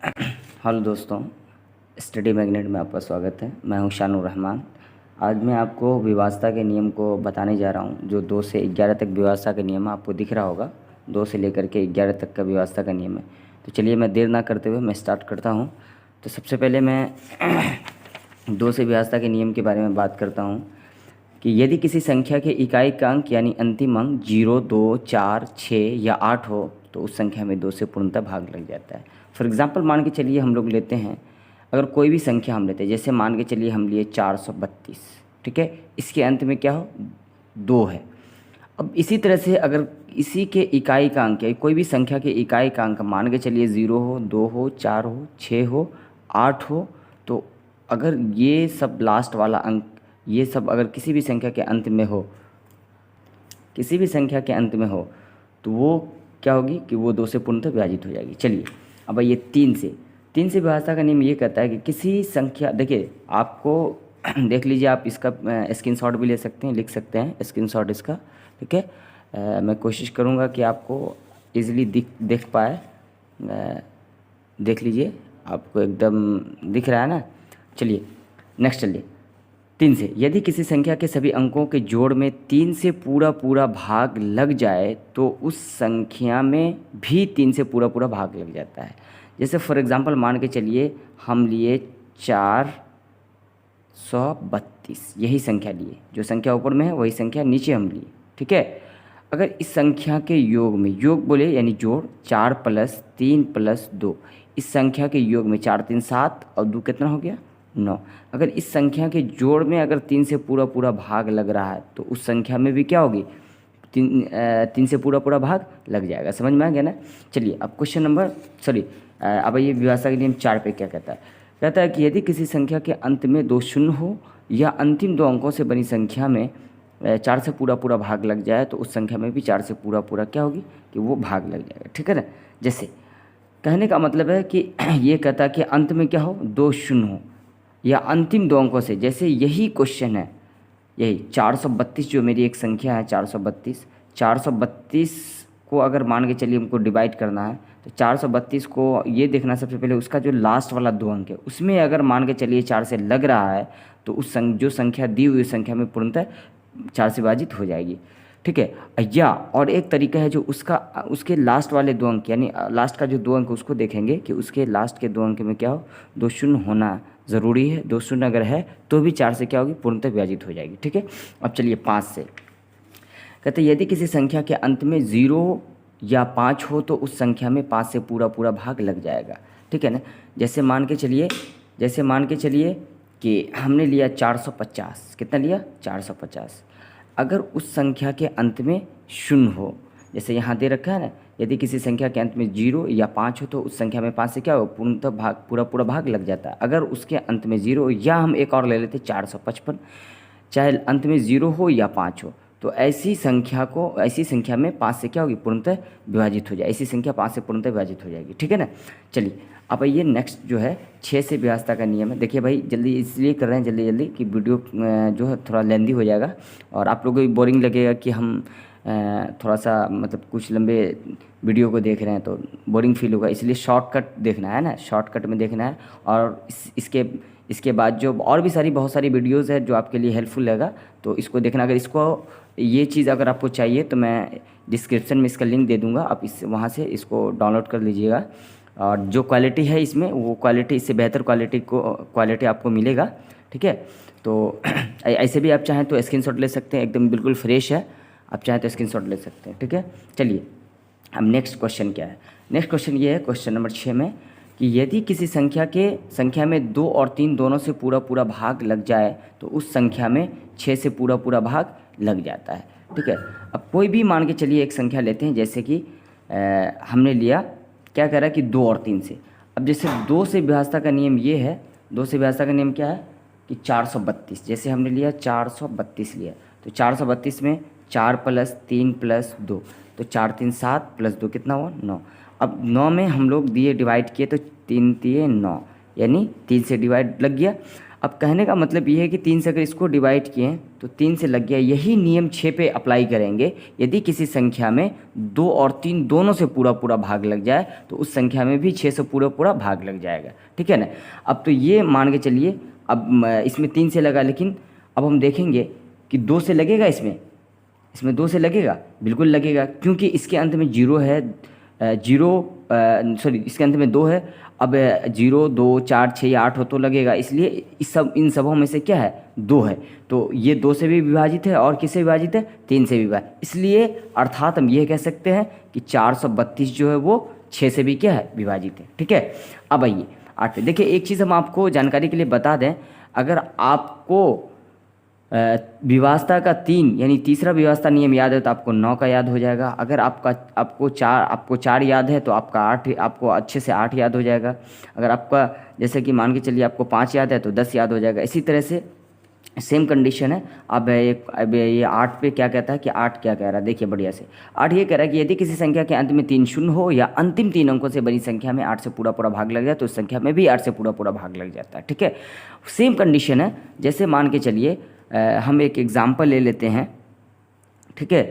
Hello दोस्तों, study magnet में आपका स्वागत है। मैं हूं शानुर रहमान। आज मैं आपको विवास्ता के नियम को बताने जा रहा हूं। जो 2 से 11 तक विवास्ता का नियम आपको दिख रहा होगा, 2 से लेकर के 11 तक का विवास्ता का नियम है। तो चलिए मैं देर ना करते हुए मैं स्टार्ट करता हूं। तो सबसे पहले मैं 2 से विवास्ता के नियम के बारे में बात करता हूं कि यदि किसी संख्या के इकाई का अंक यानी अंतिम अंक 0, 2, 4, 6 या 8 हो तो उस संख्या में 2 से पूर्णतः भाग लग जाता है। फॉर एग्जांपल मान के चलिए हम लोग लेते हैं, अगर कोई भी संख्या हम लेते हैं, जैसे मान के चलिए हम लिए 432, ठीक है। इसके अंत में क्या हो, 2 है। अब इसी तरह से अगर इसी के इकाई का अंक या कोई भी संख्या के इकाई का अंक मान के चलिए 0 हो, 2 हो, 4 हो, 6 हो, 8 हो, तो अगर ये सब लास्ट वाला अंक, ये सब अगर किसी भी संख्या के अंत में हो, किसी भी संख्या के अंत में हो, तो वो क्या होगी कि वो 2 से पूर्णतः विभाजित हो जाएगी। चलिए अब ये 3 से विभाजन का नियम ये कहता है कि किसी संख्या, देखिए आपको देख लीजिए, आप इसका स्क्रीनशॉट भी ले सकते हैं, लिख सकते हैं स्क्रीनशॉट इसका, ठीक है। मैं कोशिश करूँगा कि आपको इजीली देख पाए। देख लीजिए, आपको एकदम दिख रहा है ना। चलिए नेक्स्ट चलिए। 3 से यदि किसी संख्या के सभी अंकों के जोड़ में 3 से पूरा पूरा भाग लग जाए तो उस संख्या में भी 3 से पूरा पूरा भाग लग जाता है। जैसे फॉर एग्जांपल मान के चलिए हम लिए 432, यही संख्या लिए, जो संख्या ऊपर में है वही संख्या नीचे हम लिए, ठीक है। अगर इस संख्या के योग में, योग बोले यानी जोड़, 4 + 3 + 2, इस संख्या के योग में 4 3 7 और 2 कितना हो गया, 9। अगर इस संख्या के जोड़ में अगर 3 से पूरा पूरा भाग लग रहा है तो उस संख्या में भी क्या होगी, 3 से पूरा पूरा भाग लग जाएगा। समझ में आ गया ना। चलिए अब क्वेश्चन नंबर अब ये विभाजन के नियम 4 पे क्या कहता है। कहता है कि यदि किसी संख्या के अंत में 2 शून्य हो या अंतिम 2 अंकों से बनी संख्या में 4 से पूरा पूरा भाग लग जाए तो उस संख्या में भी 4 से पूरा पूरा क्या होगी कि वो भाग लग जाएगा, ठीक है ना। जैसे कहने का मतलब है कि ये कहता है कि अंत में क्या हो, 2 शून्य हो या अंतिम 2 अंकों से, जैसे यही क्वेश्चन है, यही 432 जो मेरी एक संख्या है 432 को अगर मान के चलिए हमको डिवाइड करना है तो 432 को ये देखना सबसे पहले उसका जो लास्ट वाला 2 अंक है उसमें अगर मान के चलिए 4 से लग रहा है तो उस जो संख्या दी हुई संख्या में पूर्णतः 4 से विभाजित हो जाएगी, ठीक है। या और एक तरीका है जो उसके लास्ट वाले 2 अंक यानी लास्ट का जो 2 अंक उसको देखेंगे कि उसके लास्ट के 2 अंक में क्या हो, 2 शून्य होना ज़रूरी है। 2 शून्य अगर है तो भी 4 से क्या होगी, पूर्णतः विभाजित हो जाएगी, ठीक है। अब चलिए 5 से कहते हैं यदि किसी संख्या के अंत में 0 या 5 हो तो उस संख्या में 5 से पूरा पूरा भाग लग जाएगा, ठीक है ना। जैसे मान के चलिए कि हमने लिया 450, कितना लिया, 450। अगर उस संख्या के अंत में शून्य हो, जैसे यहाँ दे रखा है ना, यदि किसी संख्या के अंत में 0 या 5 हो तो उस संख्या में 5 से क्या हो, पूर्णतः भाग पूरा पूरा भाग लग जाता है। अगर उसके अंत में 0 या हम एक और ले लेते 455, चाहे अंत में 0 हो या 5 हो, तो ऐसी संख्या में 5 से क्या होगी, पूर्णतः विभाजित हो जाए, ऐसी संख्या 5 से पूर्णतः विभाजित हो जाएगी, ठीक है ना। चलिए अब ये नेक्स्ट जो है 6 से विभाजन का नियम है। देखिए भाई जल्दी इसलिए कर रहे हैं जल्दी कि वीडियो जो है थोड़ा लेंदी हो जाएगा और आप लोगों को भी बोरिंग लगेगा कि हम थोड़ा सा मतलब कुछ लंबे वीडियो को देख रहे हैं तो बोरिंग फील होगा, इसलिए शॉर्टकट देखना है ना, शॉर्टकट में देखना है। और इसके बाद जो और भी बहुत सारी वीडियोज़ है जो आपके लिए हेल्पफुल रहेगा, तो इसको देखना। अगर ये चीज़ अगर आपको चाहिए तो मैं डिस्क्रिप्शन में इसका लिंक दे दूँगा, आप वहाँ से इसको डाउनलोड कर लीजिएगा। और जो क्वालिटी है इसमें वो क्वालिटी, इससे बेहतर क्वालिटी आपको मिलेगा, ठीक है। तो ऐसे भी आप चाहें तो स्क्रीनशॉट ले सकते हैं, एकदम बिल्कुल फ्रेश है, आप चाहें तो स्क्रीनशॉट ले सकते हैं, ठीक है। चलिए अब नेक्स्ट क्वेश्चन क्या है। नेक्स्ट क्वेश्चन ये है, क्वेश्चन नंबर 6 में, कि यदि किसी संख्या में 2 और 3 दोनों से पूरा पूरा भाग लग जाए तो उस संख्या में 6 से पूरा पूरा भाग लग जाता है, ठीक है। अब कोई भी मान के चलिए एक संख्या लेते हैं, जैसे कि हमने लिया, क्या कह रहा है कि 2 और 3 से। अब जैसे 2 से विभाजन का नियम ये है, 2 से विभाजन का नियम क्या है कि 432, जैसे हमने लिया 432 लिया, तो 432 में 4 + 3 + 2, तो 4 3 7 + 2 कितना हुआ, 9। अब 9 में हम लोग दिए डिवाइड किए तो 3 3 9, यानी 3 से डिवाइड लग गया। अब कहने का मतलब ये है कि 3 से अगर इसको डिवाइड किए तो 3 से लग गया। यही नियम 6 पे अप्लाई करेंगे। यदि किसी संख्या में 2 और 3 दोनों से पूरा पूरा भाग लग जाए तो उस संख्या में भी 6 से पूरा पूरा भाग लग जाएगा, ठीक है ना। अब तो ये मान के चलिए, अब इसमें 3 से लगा, लेकिन अब हम देखेंगे कि 2 से लगेगा। इसमें 2 से लगेगा, बिल्कुल लगेगा, क्योंकि इसके अंत में 0 है, इसके अंत में 2 है। अब 0, 2, 4, 6 या 8 हो तो लगेगा, इसलिए इन सबों में से क्या है, 2 है। तो ये 2 से भी विभाजित है और किससे विभाजित है, 3 से विभाजित, इसलिए अर्थात हम ये कह सकते हैं कि 432 जो है वो 6 से भी क्या है, विभाजित है, ठीक है। अब आइए 8 पे। देखिए एक चीज़ हम आपको जानकारी के लिए बता दें, अगर आपको विवास्ता का 3 यानी तीसरा विवास्ता नियम याद है तो आपको 9 का याद हो जाएगा। अगर आपको 4 याद है तो आपका 8 आपको अच्छे से 8 याद हो जाएगा। अगर आपका जैसे कि मान के चलिए आपको 5 याद है तो 10 याद हो जाएगा। इसी तरह से सेम कंडीशन है। अब ये 8 पे क्या कहता है कि 8 क्या कह रहा है, देखिए बढ़िया से। 8 ये कह रहा है कि यदि किसी संख्या के अंत में 3 शून्य हो या अंतिम 3 अंकों से बनी संख्या में 8 से पूरा पूरा भाग लग जाए तो उस संख्या में भी 8 से पूरा पूरा भाग लग जाता है, ठीक है। सेम कंडीशन है। जैसे मान के चलिए हम एक एग्ज़ाम्पल ले लेते हैं, ठीक है।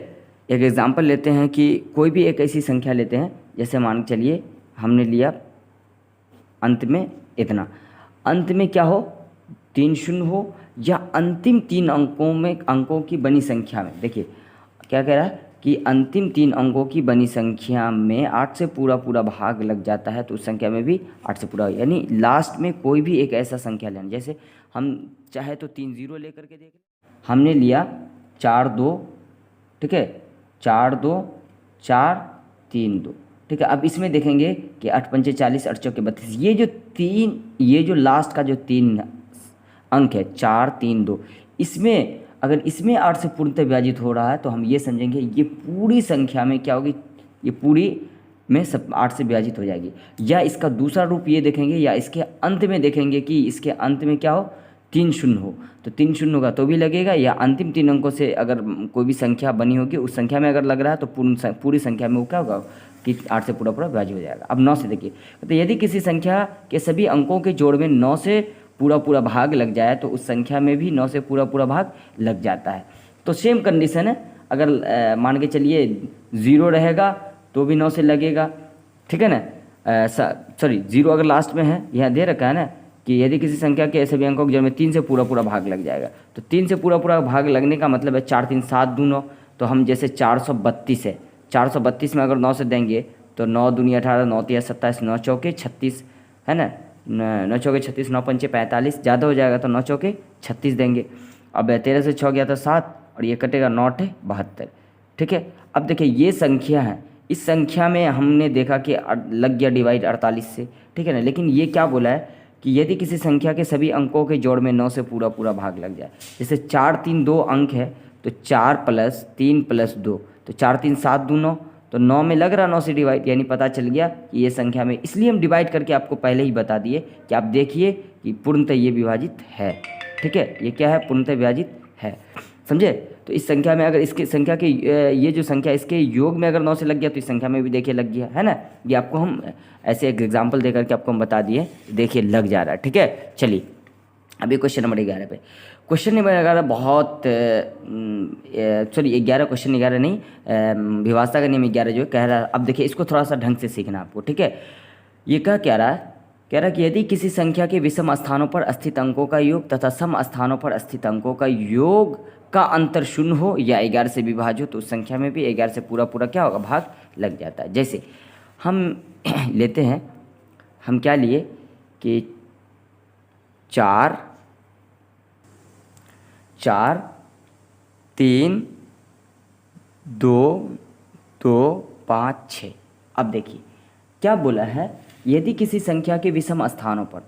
एक एग्ज़ाम्पल लेते हैं कि कोई भी एक ऐसी संख्या लेते हैं, जैसे मान के चलिए हमने लिया अंत में इतना, अंत में क्या हो, 3 शून्य हो या अंतिम 3 अंकों की बनी संख्या में। देखिए क्या कह रहा है कि अंतिम 3 अंकों की बनी संख्या में 8 से पूरा पूरा भाग लग जाता है तो उस संख्या में भी 8 से पूरा, यानी लास्ट में कोई भी एक ऐसा संख्या लेना। जैसे हम चाहे तो 3 0 लेकर के देख, हमने लिया 4 2, ठीक है, 4 2 4 3 2, ठीक है। अब इसमें देखेंगे कि 8 पंचे 40, 8 चौके 32, ये जो लास्ट का जो 3 अंक है 4 3 2, इसमें अगर इसमें 8 से पूर्णतः विभाजित हो रहा है तो हम ये समझेंगे ये पूरी संख्या में क्या होगी, ये पूरी में सब 8 से विभाजित हो जाएगी। या इसका दूसरा रूप ये देखेंगे, या इसके अंत में देखेंगे कि इसके अंत में क्या हो, 3 शून्य हो, तो 3 शून्य होगा तो भी लगेगा। या अंतिम 3 अंकों से अगर कोई भी संख्या बनी होगी उस संख्या में अगर लग रहा है तो पूरी संख्या में वो क्या होगा कि 8 से पूरा पूरा विभाजित हो जाएगा। अब 9 से देखिए, तो यदि किसी संख्या के सभी अंकों के जोड़ में 9 से पूरा पूरा भाग लग जाए तो उस संख्या में भी 9 से पूरा पूरा भाग लग जाता है। तो सेम कंडीशन है। अगर मान के चलिए 0 रहेगा तो भी 9 से लगेगा, ठीक है ना। सॉरी 0 अगर लास्ट में है, यहाँ दे रखा है ना कि यदि किसी संख्या के सभी अंकों के जोड़ में 3 से पूरा पूरा भाग लग जाएगा, तो 3 से पूरा पूरा भाग लगने का मतलब है 4 3 7 2 9। तो हम जैसे 432 है, 432 में अगर 9 से देंगे तो 9 दूनी 18, 9 तिया 27, 9 चौके 36, है ना, 9 चौके 36, 9 पंचे 45, ज़्यादा हो जाएगा तो 9 चौके 36 देंगे। अब 13 से 6 गया तो 7 और ये कटेगा 9 8 72, ठीक है। अब देखिए ये संख्या है, इस संख्या में हमने देखा कि लग गया डिवाइड 48 से, ठीक है ना। लेकिन ये क्या बोला है कि यदि किसी संख्या के सभी अंकों के जोड़ में 9 से पूरा पूरा भाग लग जाए, जैसे 4 3 2 अंक है तो 4 + 3 + 2, तो 4 3 7 2 9, तो 9 में लग रहा 9 से डिवाइड, यानी पता चल गया कि ये संख्या में, इसलिए हम डिवाइड करके आपको पहले ही बता दिए कि आप देखिए कि पूर्णतः ये विभाजित है, ठीक है। ये क्या है, पूर्णतः विभाजित है, समझे। तो इस संख्या में अगर इसके संख्या के ये जो संख्या इसके योग में अगर 9 से लग गया तो इस संख्या में भी देखिए लग गया, है ना। ये आपको हम ऐसे एक एग्जाम्पल दे करके आपको हम बता दिए, देखिए लग जा रहा है, ठीक है। चलिए अभी क्वेश्चन नंबर 11 पे। क्वेश्चन नंबर 11 बहुत सॉरी 11 क्वेश्चन 11 नहीं, विभाजता का नियम 11 जो कह रहा है। अब देखिए इसको थोड़ा सा ढंग से सीखना आपको, ठीक है। ये क्या कह रहा है, कह रहा है कि यदि किसी संख्या के विषम स्थानों पर स्थित अंकों का योग तथा सम स्थानों पर स्थित अंकों का योग का अंतर 0 हो या 11 से विभाज्य हो तो उस संख्या में भी 11 से पूरा पूरा क्या होगा, भाग लग जाता है। जैसे हम लेते हैं, हम क्या लिए कि 4 4 3 2 2 5 6। अब देखिए क्या बोला है, यदि किसी संख्या के विषम स्थानों पर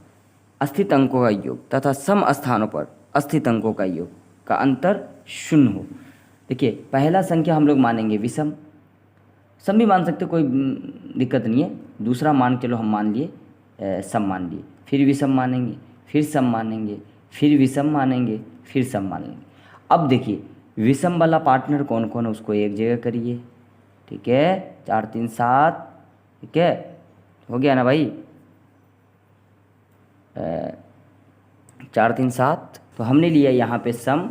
स्थित अंकों का योग तथा सम स्थानों पर स्थित अंकों का योग का अंतर 0 हो। देखिए पहला संख्या हम लोग मानेंगे विषम, सम भी मान सकते, कोई दिक्कत नहीं है। दूसरा मान चलो हम मान लिए सम मान लिए, फिर विषम मानेंगे, फिर सम मानेंगे, फिर विषम मानेंगे, फिर सम मानेंगे। अब देखिए विषम वाला पार्टनर कौन कौन है उसको एक जगह करिए, ठीक है। 4 3 7, ठीक है, हो गया ना भाई। 4 3 7। तो हमने लिया यहाँ पे सम,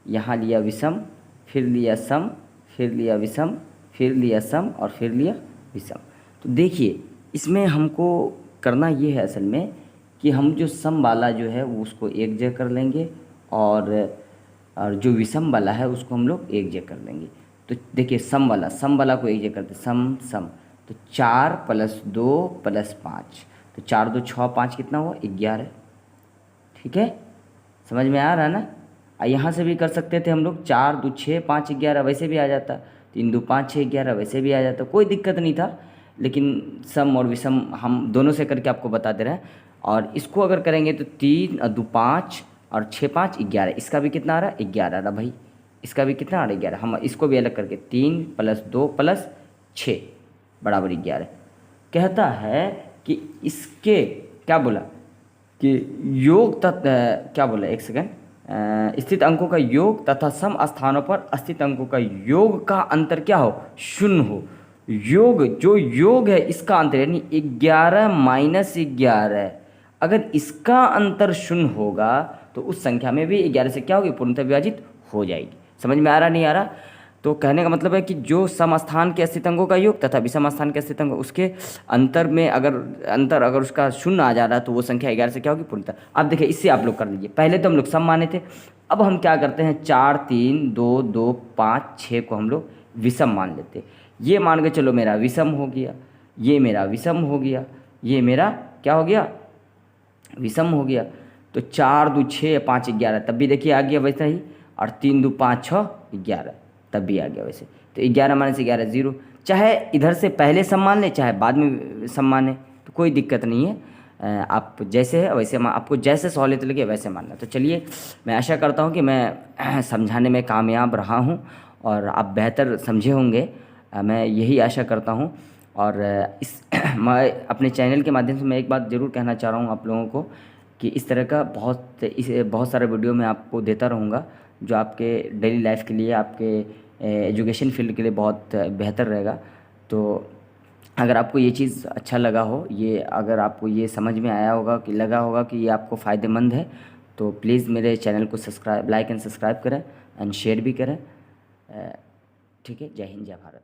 यहाँ लिया विषम, फिर लिया सम, फिर लिया विषम, फिर लिया सम और फिर लिया विषम। तो देखिए इसमें हमको करना ये है असल में कि हम जो सम वाला जो है वो उसको एक जगह कर लेंगे और जो विषम वाला है उसको हम लोग एक जगह कर लेंगे। तो देखिए सम वाला को एक जगह करते सम सम। तो 4 + 2 + 5, तो 4 2 6 5 कितना हुआ 11। ठीक है, समझ में आ रहा है ना। यहाँ से भी कर सकते थे हम लोग, 4 2 6 5 11 वैसे भी आ जाता, 3 2 5 6 11 वैसे भी आ जाता, कोई दिक्कत नहीं था। लेकिन सम और विषम हम दोनों से करके आपको बता दे रहे हैं। और इसको अगर करेंगे तो 3 2 5 और 6 5 11, इसका भी कितना आ रहा है 11 आ रहा भाई, इसका भी कितना आ रहा है 11। हम इसको भी अलग करके 3 + 2 + 6 = 11। कहता है कि इसके क्या बोला कि योग तथा क्या बोला, एक सेकंड, स्थित अंकों का योग तथा सम स्थानों पर स्थित अंकों का योग का अंतर क्या हो, शून्य हो। योग जो योग है इसका अंतर यानी 11 - 11, अगर इसका अंतर शून्य होगा तो उस संख्या में भी 11 से क्या होगी, पूर्णतः विभाजित हो जाएगी। समझ में आ रहा नहीं आ रहा। तो कहने का मतलब है कि जो समस्थान के स्थित अंकों का योग तथा विषम स्थान के स्थित अंक उसके अंतर में अगर उसका शून्य आ जा रहा है तो वो संख्या 11 से क्या होगी, पूर्णतः। अब देखिए इससे आप लोग कर लीजिए, पहले तो हम लोग सम माने थे, अब हम क्या करते हैं 4 3 2 2 5 6 को हम लोग विषम मान लेते हैं। ये मान के चलो मेरा विषम हो गया, ये मेरा विषम हो गया, ये मेरा क्या हो गया, विषम हो गया। तो 4 2 6 5 11 तब भी देखिए आ गया वैसा ही, और 3 2 5 6 11 तब भी आ गया वैसे। तो 11 - 11 0, चाहे इधर से पहले सम मान ले चाहे बाद में सम माने तो कोई दिक्कत नहीं है। आप जैसे है वैसे आपको जैसे सहूलियत लगे वैसे मानना। तो चलिए मैं आशा करता हूँ कि मैं समझाने में कामयाब रहा हूँ और आप बेहतर समझे होंगे, मैं यही आशा करता हूँ। और इस मैं अपने चैनल के माध्यम से मैं एक बात ज़रूर कहना चाह रहा हूँ आप लोगों को कि इस तरह का बहुत सारा वीडियो मैं आपको देता रहूँगा जो आपके डेली लाइफ के लिए, आपके एजुकेशन फील्ड के लिए बहुत बेहतर रहेगा। तो अगर आपको ये चीज़ अच्छा लगा हो, ये अगर आपको ये समझ में आया होगा कि लगा होगा कि ये आपको फ़ायदेमंद है, तो प्लीज़ मेरे चैनल को लाइक एंड सब्सक्राइब करें एंड शेयर भी करें। ठीक है, जय हिंद जय भारत।